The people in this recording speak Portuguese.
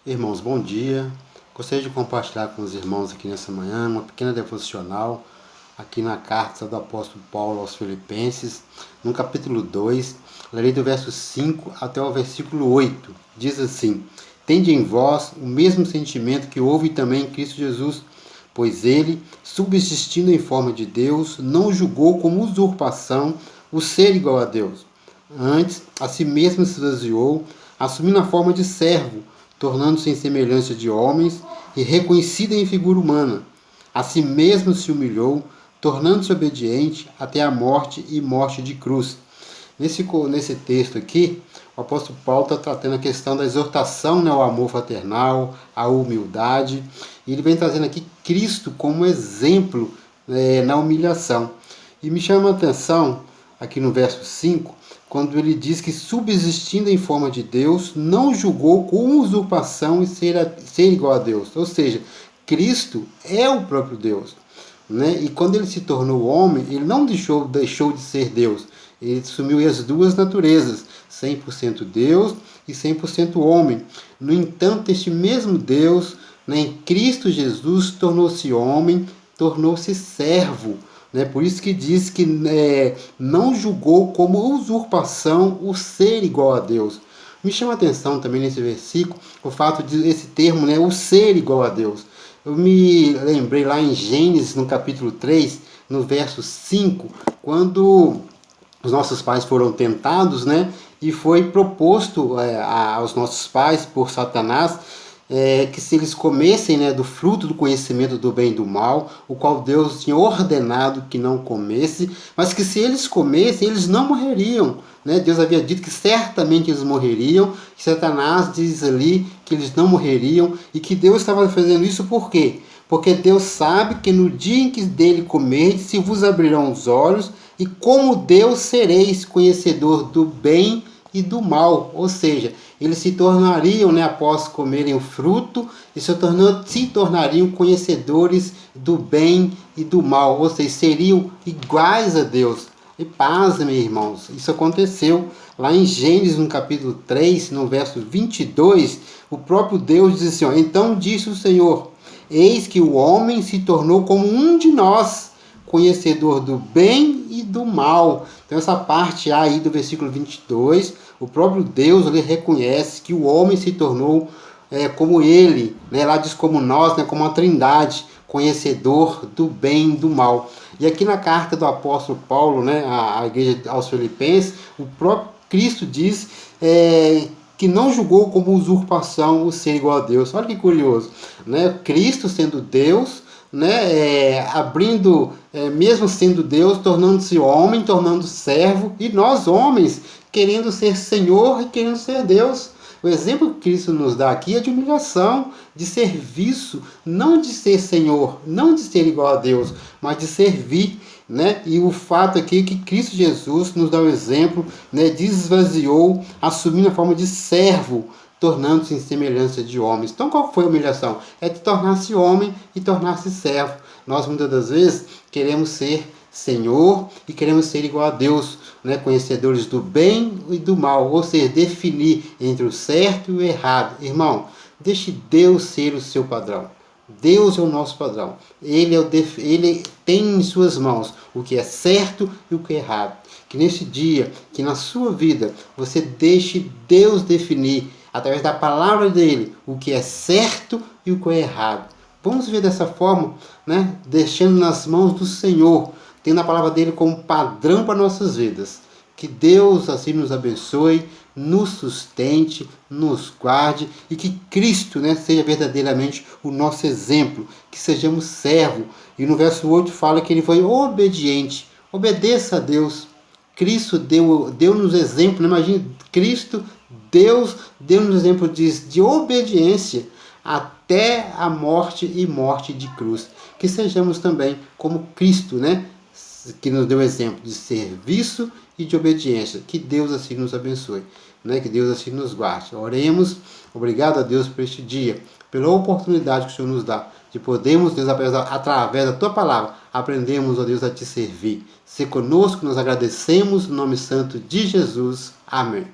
Irmãos, bom dia. Gostaria de compartilhar com os irmãos aqui nessa manhã uma pequena devocional aqui na carta do apóstolo Paulo aos Filipenses, no capítulo 2, lerei do verso 5 até o versículo 8. Diz assim: Tende em vós o mesmo sentimento que houve também em Cristo Jesus, pois ele, subsistindo em forma de Deus, não julgou como usurpação o ser igual a Deus. Antes, a si mesmo se esvaziou, assumindo a forma de servo, tornando-se em semelhança de homens e reconhecido em figura humana. A si mesmo se humilhou, tornando-se obediente até a morte e morte de cruz. Nesse texto aqui, o apóstolo Paulo está tratando a questão da exortação, ao amor fraternal, à humildade, e ele vem trazendo aqui Cristo como exemplo na humilhação. E me chama a atenção, aqui no verso 5, quando ele diz que, subsistindo em forma de Deus, não julgou com usurpação e ser igual a Deus. Ou seja, Cristo é o próprio Deus. E quando ele se tornou homem, ele não deixou de ser Deus. Ele assumiu as duas naturezas, 100% Deus e 100% homem. No entanto, este mesmo Deus, em Cristo Jesus, tornou-se homem, tornou-se servo. Por isso que diz que não julgou como usurpação o ser igual a Deus. Me chama a atenção também nesse versículo o fato de esse termo, o ser igual a Deus. Eu me lembrei lá em Gênesis, no capítulo 3, no verso 5, quando os nossos pais foram tentados, e foi proposto aos nossos pais por Satanás, que se eles comessem do fruto do conhecimento do bem e do mal, o qual Deus tinha ordenado que não comesse, mas que se eles comessem, eles não morreriam. Deus havia dito que certamente eles morreriam, e Satanás diz ali que eles não morreriam, e que Deus estava fazendo isso por quê? Porque Deus sabe que no dia em que dele comerdes, se vos abrirão os olhos, e como Deus sereis conhecedor do bem e do mal. Ou seja, eles se tornariam, após comerem o fruto, e se tornariam conhecedores do bem e do mal. Ou seja, seriam iguais a Deus. E pasmem, irmãos, isso aconteceu lá em Gênesis, no capítulo 3, no verso 22, o próprio Deus diz assim: Então disse o Senhor, eis que o homem se tornou como um de nós, conhecedor do bem e do mal. Então essa parte aí do versículo 22, o próprio Deus ele reconhece que o homem se tornou como ele, lá diz como nós, como uma trindade, conhecedor do bem e do mal. E aqui na carta do apóstolo Paulo, à igreja aos Filipenses, o próprio Cristo diz que não julgou como usurpação o ser igual a Deus. Olha que curioso, Cristo sendo Deus, abrindo, mesmo sendo Deus, tornando-se homem, tornando servo, e nós homens querendo ser Senhor e querendo ser Deus. O exemplo que Cristo nos dá aqui é de humilhação, de serviço, não de ser Senhor, não de ser igual a Deus, mas de servir. E o fato aqui é que Cristo Jesus nos dá o exemplo, de esvaziou, assumindo a forma de servo, tornando-se em semelhança de homens. Então qual foi a humilhação? É de tornar-se homem e tornar-se servo. Nós muitas das vezes queremos ser Senhor e queremos ser igual a Deus, conhecedores do bem e do mal, ou seja, definir entre o certo e o errado. Irmão, deixe Deus ser o seu padrão. Deus é o nosso padrão. Ele tem em suas mãos o que é certo e o que é errado. Que nesse dia, que na sua vida, você deixe Deus definir, através da palavra dele, o que é certo e o que é errado. Vamos ver dessa forma, deixando nas mãos do Senhor, tendo a palavra dele como padrão para nossas vidas. Que Deus assim nos abençoe, nos sustente, nos guarde, e que Cristo seja verdadeiramente o nosso exemplo, que sejamos servos. E no verso 8 fala que ele foi obediente. Obedeça a Deus. Cristo deu-nos exemplo, imagine, Cristo, Deus deu-nos exemplo de obediência até a morte e morte de cruz. Que sejamos também como Cristo, que nos deu exemplo de serviço e de obediência. Que Deus assim nos abençoe, que Deus assim nos guarde. Oremos. Obrigado a Deus por este dia, pela oportunidade que o Senhor nos dá de podermos, Deus, através da Tua palavra, aprendemos, ó Deus, a Te servir. Se conosco, nós agradecemos, no nome santo de Jesus. Amém.